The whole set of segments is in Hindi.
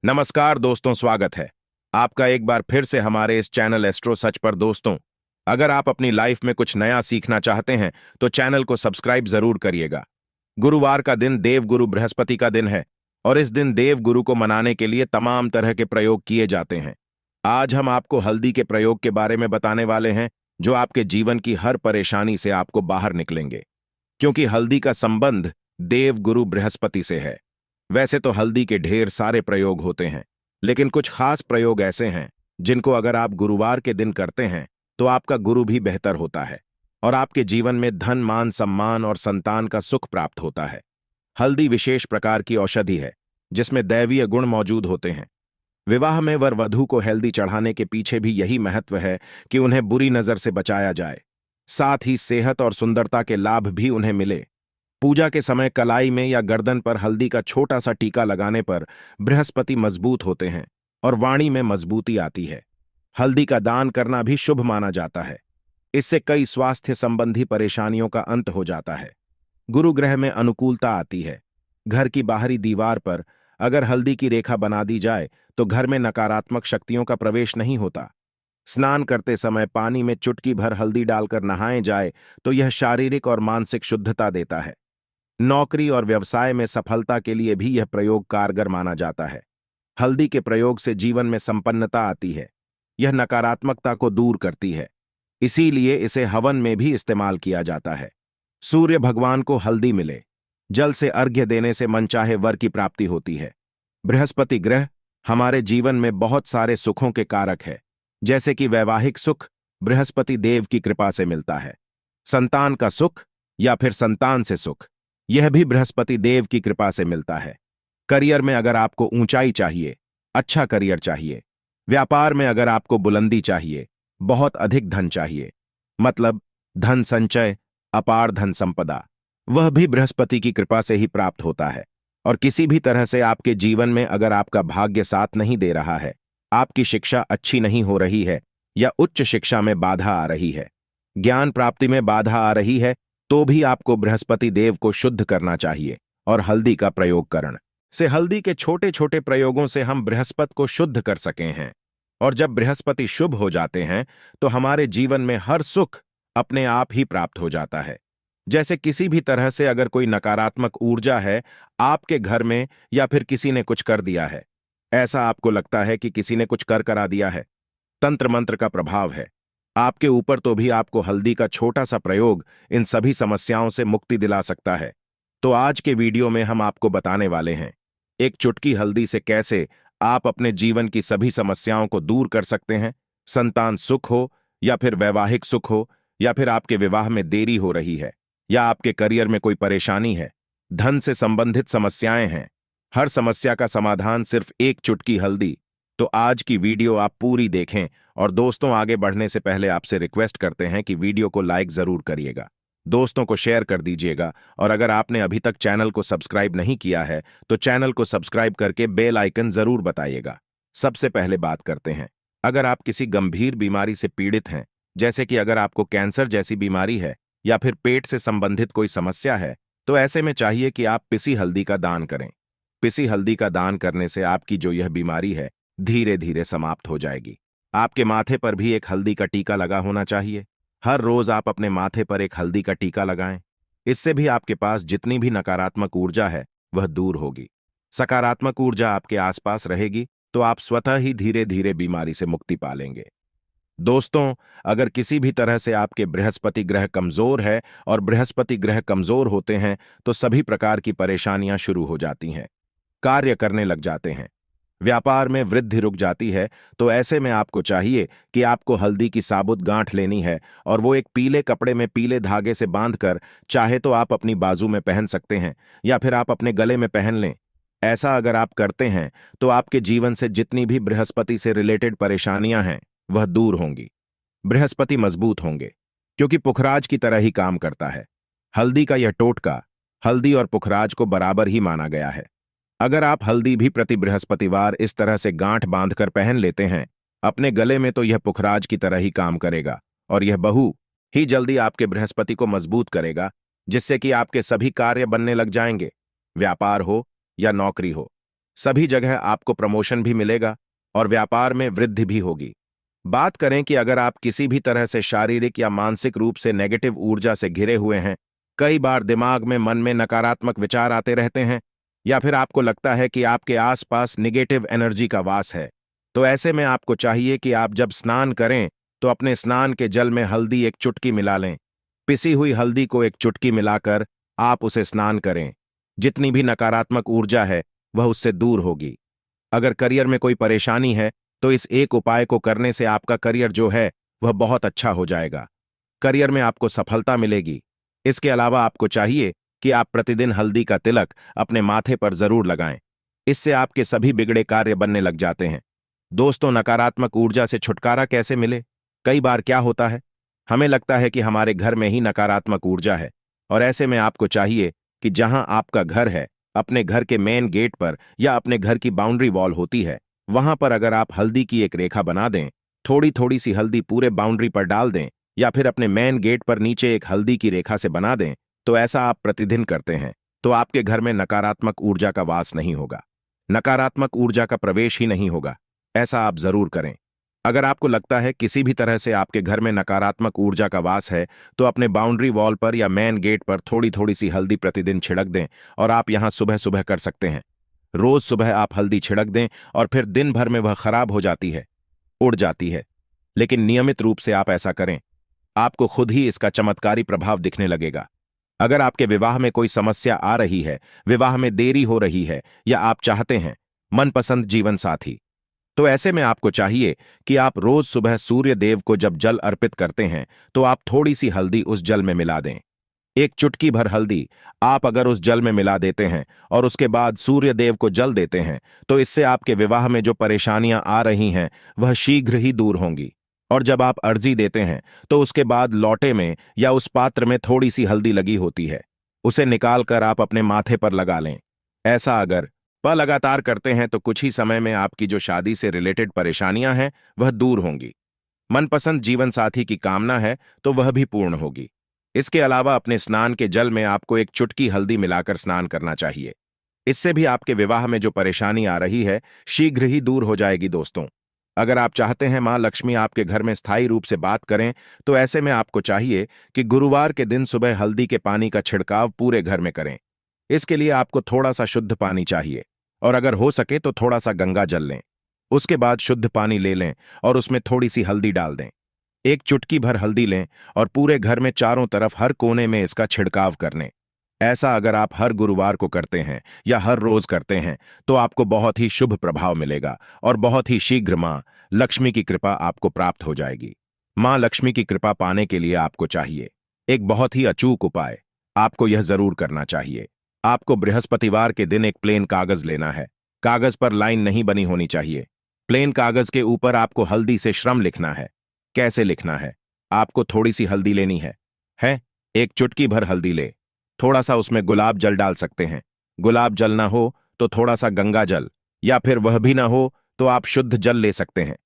नमस्कार दोस्तों, स्वागत है आपका एक बार फिर से हमारे इस चैनल एस्ट्रो सच पर। दोस्तों, अगर आप अपनी लाइफ में कुछ नया सीखना चाहते हैं तो चैनल को सब्सक्राइब जरूर करिएगा। गुरुवार का दिन देवगुरु बृहस्पति का दिन है और इस दिन देवगुरु को मनाने के लिए तमाम तरह के प्रयोग किए जाते हैं। आज हम आपको हल्दी के प्रयोग के बारे में बताने वाले हैं जो आपके जीवन की हर परेशानी से आपको बाहर निकलेंगे, क्योंकि हल्दी का संबंध देवगुरु बृहस्पति से है। वैसे तो हल्दी के ढेर सारे प्रयोग होते हैं, लेकिन कुछ खास प्रयोग ऐसे हैं जिनको अगर आप गुरुवार के दिन करते हैं तो आपका गुरु भी बेहतर होता है और आपके जीवन में धन, मान, सम्मान और संतान का सुख प्राप्त होता है। हल्दी विशेष प्रकार की औषधि है जिसमें दैवीय गुण मौजूद होते हैं। विवाह में वर वधू को हल्दी चढ़ाने के पीछे भी यही महत्व है कि उन्हें बुरी नजर से बचाया जाए, साथ ही सेहत और सुंदरता के लाभ भी उन्हें मिले। पूजा के समय कलाई में या गर्दन पर हल्दी का छोटा सा टीका लगाने पर बृहस्पति मजबूत होते हैं और वाणी में मजबूती आती है। हल्दी का दान करना भी शुभ माना जाता है। इससे कई स्वास्थ्य संबंधी परेशानियों का अंत हो जाता है। गुरु ग्रह में अनुकूलता आती है। घर की बाहरी दीवार पर अगर हल्दी की रेखा बना दी जाए तो घर में नकारात्मक शक्तियों का प्रवेश नहीं होता। स्नान करते समय पानी में चुटकी भर हल्दी डालकर नहाए जाए तो यह शारीरिक और मानसिक शुद्धता देता है। नौकरी और व्यवसाय में सफलता के लिए भी यह प्रयोग कारगर माना जाता है। हल्दी के प्रयोग से जीवन में संपन्नता आती है। यह नकारात्मकता को दूर करती है, इसीलिए इसे हवन में भी इस्तेमाल किया जाता है। सूर्य भगवान को हल्दी मिले, जल से अर्घ्य देने से मनचाहे वर की प्राप्ति होती है। बृहस्पति ग्रह हमारे जीवन में बहुत सारे सुखों के कारक है, जैसे कि वैवाहिक सुख बृहस्पति देव की कृपा से मिलता है। संतान का सुख या फिर संतान से सुख, यह भी बृहस्पति देव की कृपा से मिलता है। करियर में अगर आपको ऊंचाई चाहिए, अच्छा करियर चाहिए, व्यापार में अगर आपको बुलंदी चाहिए, बहुत अधिक धन चाहिए, मतलब धन संचय, अपार धन संपदा, वह भी बृहस्पति की कृपा से ही प्राप्त होता है। और किसी भी तरह से आपके जीवन में अगर आपका भाग्य साथ नहीं दे रहा है, आपकी शिक्षा अच्छी नहीं हो रही है या उच्च शिक्षा में बाधा आ रही है, ज्ञान प्राप्ति में बाधा आ रही है, तो भी आपको बृहस्पति देव को शुद्ध करना चाहिए और हल्दी का प्रयोग करण से हल्दी के छोटे छोटे प्रयोगों से हम बृहस्पति को शुद्ध कर सके हैं। और जब बृहस्पति शुभ हो जाते हैं तो हमारे जीवन में हर सुख अपने आप ही प्राप्त हो जाता है। जैसे किसी भी तरह से अगर कोई नकारात्मक ऊर्जा है आपके घर में या फिर किसी ने कुछ कर दिया है, ऐसा आपको लगता है कि किसी ने कुछ कर करा दिया है, तंत्र मंत्र का प्रभाव है आपके ऊपर, तो भी आपको हल्दी का छोटा सा प्रयोग इन सभी समस्याओं से मुक्ति दिला सकता है। तो आज के वीडियो में हम आपको बताने वाले हैं एक चुटकी हल्दी से कैसे आप अपने जीवन की सभी समस्याओं को दूर कर सकते हैं। संतान सुख हो या फिर वैवाहिक सुख हो या फिर आपके विवाह में देरी हो रही है या आपके करियर में कोई परेशानी है, धन से संबंधित समस्याएं हैं, हर समस्या का समाधान सिर्फ एक चुटकी हल्दी। तो आज की वीडियो आप पूरी देखें। और दोस्तों, आगे बढ़ने से पहले आपसे रिक्वेस्ट करते हैं कि वीडियो को लाइक जरूर करिएगा, दोस्तों को शेयर कर दीजिएगा और अगर आपने अभी तक चैनल को सब्सक्राइब नहीं किया है तो चैनल को सब्सक्राइब करके बेल आइकन जरूर बताइएगा। सबसे पहले बात करते हैं, अगर आप किसी गंभीर बीमारी से पीड़ित हैं, जैसे कि अगर आपको कैंसर जैसी बीमारी है या फिर पेट से संबंधित कोई समस्या है, तो ऐसे में चाहिए कि आप पिसी हल्दी का दान करें। पिसी हल्दी का दान करने से आपकी जो यह बीमारी है धीरे धीरे समाप्त हो जाएगी। आपके माथे पर भी एक हल्दी का टीका लगा होना चाहिए। हर रोज आप अपने माथे पर एक हल्दी का टीका लगाएं। इससे भी आपके पास जितनी भी नकारात्मक ऊर्जा है वह दूर होगी। सकारात्मक ऊर्जा आपके आसपास रहेगी तो आप स्वतः ही धीरे धीरे बीमारी से मुक्ति पालेंगे। दोस्तों, अगर किसी भी तरह से आपके बृहस्पति ग्रह कमजोर है और बृहस्पति ग्रह कमजोर होते हैं तो सभी प्रकार की परेशानियां शुरू हो जाती हैं, कार्य करने लग जाते हैं, व्यापार में वृद्धि रुक जाती है। तो ऐसे में आपको चाहिए कि आपको हल्दी की साबुत गांठ लेनी है और वो एक पीले कपड़े में पीले धागे से बांधकर चाहे तो आप अपनी बाजू में पहन सकते हैं या फिर आप अपने गले में पहन लें। ऐसा अगर आप करते हैं तो आपके जीवन से जितनी भी बृहस्पति से रिलेटेड परेशानियां हैं वह दूर होंगी। बृहस्पति मजबूत होंगे क्योंकि पुखराज की तरह ही काम करता है। हल्दी का यह टोटका हल्दी और पुखराज को बराबर ही माना गया है। अगर आप हल्दी भी प्रति बृहस्पतिवार इस तरह से गांठ बांधकर पहन लेते हैं अपने गले में, तो यह पुखराज की तरह ही काम करेगा और यह बहु ही जल्दी आपके बृहस्पति को मजबूत करेगा, जिससे कि आपके सभी कार्य बनने लग जाएंगे, व्यापार हो या नौकरी हो। सभी जगह आपको प्रमोशन भी मिलेगा और व्यापार में वृद्धि भी होगी। बात करें कि अगर आप किसी भी तरह से शारीरिक या मानसिक रूप से नेगेटिव ऊर्जा से घिरे हुए हैं, कई बार दिमाग में मन में नकारात्मक विचार आते रहते हैं, या फिर आपको लगता है कि आपके आसपास निगेटिव एनर्जी का वास है, तो ऐसे में आपको चाहिए कि आप जब स्नान करें तो अपने स्नान के जल में हल्दी एक चुटकी मिला लें। पिसी हुई हल्दी को एक चुटकी मिलाकर आप उसे स्नान करें। जितनी भी नकारात्मक ऊर्जा है वह उससे दूर होगी। अगर करियर में कोई परेशानी है तो इस एक उपाय को करने से आपका करियर जो है वह बहुत अच्छा हो जाएगा। करियर में आपको सफलता मिलेगी। इसके अलावा आपको चाहिए कि आप प्रतिदिन हल्दी का तिलक अपने माथे पर जरूर लगाएं। इससे आपके सभी बिगड़े कार्य बनने लग जाते हैं। दोस्तों, नकारात्मक ऊर्जा से छुटकारा कैसे मिले? कई बार क्या होता है, हमें लगता है कि हमारे घर में ही नकारात्मक ऊर्जा है, और ऐसे में आपको चाहिए कि जहां आपका घर है, अपने घर के मेन गेट पर या अपने घर की बाउंड्री वॉल होती है, वहां पर अगर आप हल्दी की एक रेखा बना दें, थोड़ी थोड़ी सी हल्दी पूरे बाउंड्री पर डाल दें, या फिर अपने मेन गेट पर नीचे एक हल्दी की रेखा से बना दें, तो ऐसा आप प्रतिदिन करते हैं तो आपके घर में नकारात्मक ऊर्जा का वास नहीं होगा, नकारात्मक ऊर्जा का प्रवेश ही नहीं होगा। ऐसा आप जरूर करें। अगर आपको लगता है किसी भी तरह से आपके घर में नकारात्मक ऊर्जा का वास है, तो अपने बाउंड्री वॉल पर या मेन गेट पर थोड़ी थोड़ी सी हल्दी प्रतिदिन छिड़क दें, और आप यहां सुबह सुबह कर सकते हैं। रोज सुबह आप हल्दी छिड़क दें और फिर दिन भर में वह खराब हो जाती है, उड़ जाती है। लेकिन नियमित रूप से आप ऐसा करें, आपको खुद ही इसका चमत्कारी प्रभाव दिखने लगेगा। अगर आपके विवाह में कोई समस्या आ रही है, विवाह में देरी हो रही है, या आप चाहते हैं मनपसंद जीवन साथी, तो ऐसे में आपको चाहिए कि आप रोज सुबह सूर्य देव को जब जल अर्पित करते हैं तो आप थोड़ी सी हल्दी उस जल में मिला दें। एक चुटकी भर हल्दी आप अगर उस जल में मिला देते हैं और उसके बाद सूर्य देव को जल देते हैं, तो इससे आपके विवाह में जो परेशानियां आ रही हैं वह शीघ्र ही दूर होंगी। और जब आप अर्जी देते हैं तो उसके बाद लौटे में या उस पात्र में थोड़ी सी हल्दी लगी होती है, उसे निकालकर आप अपने माथे पर लगा लें। ऐसा अगर लगातार करते हैं तो कुछ ही समय में आपकी जो शादी से रिलेटेड परेशानियां हैं वह दूर होंगी। मनपसंद जीवन साथी की कामना है तो वह भी पूर्ण होगी। इसके अलावा अपने स्नान के जल में आपको एक चुटकी हल्दी मिलाकर स्नान करना चाहिए। इससे भी आपके विवाह में जो परेशानी आ रही है शीघ्र ही दूर हो जाएगी। दोस्तों, अगर आप चाहते हैं मां लक्ष्मी आपके घर में स्थायी रूप से बात करें, तो ऐसे में आपको चाहिए कि गुरुवार के दिन सुबह हल्दी के पानी का छिड़काव पूरे घर में करें। इसके लिए आपको थोड़ा सा शुद्ध पानी चाहिए, और अगर हो सके तो थोड़ा सा गंगा जल लें। उसके बाद शुद्ध पानी ले लें और उसमें थोड़ी सी हल्दी डाल दें। एक चुटकी भर हल्दी लें और पूरे घर में चारों तरफ हर कोने में इसका छिड़काव कर लें। ऐसा अगर आप हर गुरुवार को करते हैं या हर रोज करते हैं तो आपको बहुत ही शुभ प्रभाव मिलेगा और बहुत ही शीघ्र मां लक्ष्मी की कृपा आपको प्राप्त हो जाएगी। मां लक्ष्मी की कृपा पाने के लिए आपको चाहिए एक बहुत ही अचूक उपाय। आपको यह जरूर करना चाहिए। आपको बृहस्पतिवार के दिन एक प्लेन कागज लेना है। कागज पर लाइन नहीं बनी होनी चाहिए। प्लेन कागज के ऊपर आपको हल्दी से श्रम लिखना है। कैसे लिखना है? आपको थोड़ी सी हल्दी लेनी है? एक चुटकी भर हल्दी ले, थोड़ा सा उसमें गुलाब जल डाल सकते हैं। गुलाब जल ना हो तो थोड़ा सा गंगा जल, या फिर वह भी ना हो तो आप शुद्ध जल ले सकते हैं।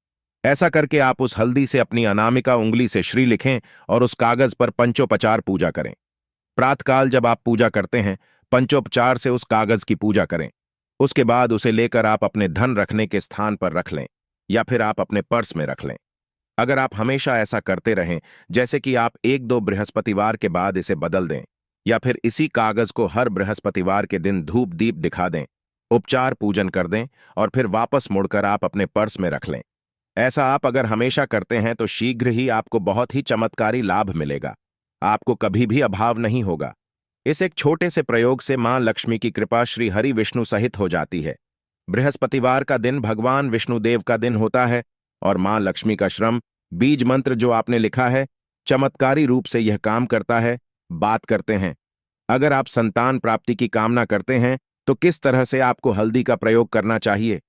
ऐसा करके आप उस हल्दी से अपनी अनामिका उंगली से श्री लिखें और उस कागज पर पंचोपचार पूजा करें। प्रातःकाल जब आप पूजा करते हैं, पंचोपचार से उस कागज की पूजा करें। उसके बाद उसे लेकर आप अपने धन रखने के स्थान पर रख लें, या फिर आप अपने पर्स में रख लें। अगर आप हमेशा ऐसा करते रहें, जैसे कि आप एक दो बृहस्पतिवार के बाद इसे बदल दें, या फिर इसी कागज को हर बृहस्पतिवार के दिन धूप दीप दिखा दें, उपचार पूजन कर दें और फिर वापस मुड़कर आप अपने पर्स में रख लें। ऐसा आप अगर हमेशा करते हैं तो शीघ्र ही आपको बहुत ही चमत्कारी लाभ मिलेगा। आपको कभी भी अभाव नहीं होगा। इस एक छोटे से प्रयोग से मां लक्ष्मी की कृपा श्री हरि विष्णु सहित हो जाती है। बृहस्पतिवार का दिन भगवान विष्णुदेव का दिन होता है और मां लक्ष्मी का श्रम बीज मंत्र जो आपने लिखा है, चमत्कारी रूप से यह काम करता है। बात करते हैं, अगर आप संतान प्राप्ति की कामना करते हैं तो किस तरह से आपको हल्दी का प्रयोग करना चाहिए।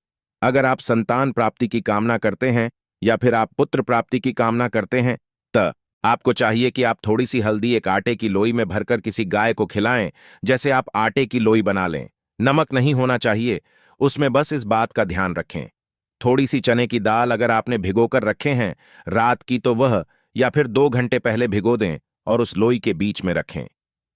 अगर आप संतान प्राप्ति की कामना करते हैं या फिर आप पुत्र प्राप्ति की कामना करते हैं, तो आपको चाहिए कि आप थोड़ी सी हल्दी एक आटे की लोई में भरकर किसी गाय को खिलाएं। जैसे आप आटे की लोई बना लें, नमक नहीं होना चाहिए उसमें, बस इस बात का ध्यान रखें। थोड़ी सी चने की दाल अगर आपने भिगोकर रखे हैं रात की, तो वह या फिर 2 घंटे पहले भिगो दें और उस लोई के बीच में रखें।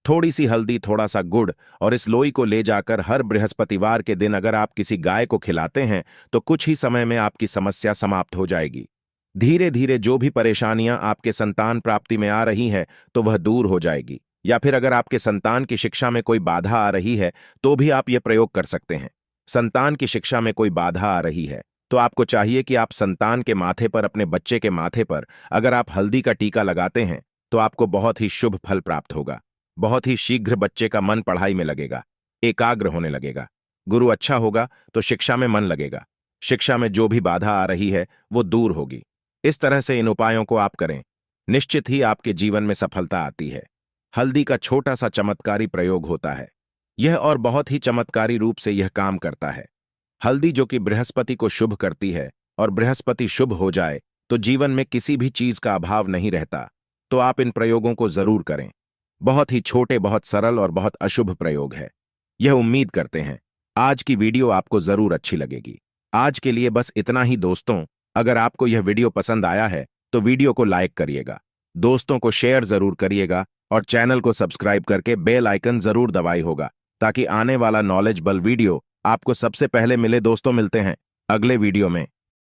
थोड़ी सी हल्दी, थोड़ा सा गुड़ और इस लोई को ले जाकर हर बृहस्पतिवार के दिन अगर आप किसी गाय को खिलाते हैं तो कुछ ही समय में आपकी समस्या समाप्त हो जाएगी। धीरे धीरे जो भी परेशानियां आपके संतान प्राप्ति में आ रही है तो वह दूर हो जाएगी। या फिर अगर आपके संतान की शिक्षा में कोई बाधा आ रही है तो भी आप यह प्रयोग कर सकते हैं। संतान की शिक्षा में कोई बाधा आ रही है तो आपको चाहिए कि आप संतान के माथे पर, अपने बच्चे के माथे पर अगर आप हल्दी का टीका लगाते हैं तो आपको बहुत ही शुभ फल प्राप्त होगा। बहुत ही शीघ्र बच्चे का मन पढ़ाई में लगेगा, एकाग्र होने लगेगा। गुरु अच्छा होगा तो शिक्षा में मन लगेगा। शिक्षा में जो भी बाधा आ रही है वो दूर होगी। इस तरह से इन उपायों को आप करें, निश्चित ही आपके जीवन में सफलता आती है। हल्दी का छोटा सा चमत्कारी प्रयोग होता है यह, और बहुत ही चमत्कारी रूप से यह काम करता है। हल्दी जो कि बृहस्पति को शुभ करती है, और बृहस्पति शुभ हो जाए तो जीवन में किसी भी चीज का अभाव नहीं रहता। तो आप इन प्रयोगों को जरूर करें। बहुत ही छोटे, बहुत सरल और बहुत अशुभ प्रयोग है। यह उम्मीद करते हैं आज की वीडियो आपको जरूर अच्छी लगेगी। आज के लिए बस इतना ही दोस्तों। अगर आपको यह वीडियो पसंद आया है तो वीडियो को लाइक करिएगा, दोस्तों को शेयर जरूर करिएगा और चैनल को सब्सक्राइब करके बेल आइकन जरूर दबाई होगा ताकि आने वाला नॉलेजेबल वीडियो आपको सबसे पहले मिले। दोस्तों, मिलते हैं अगले वीडियो में।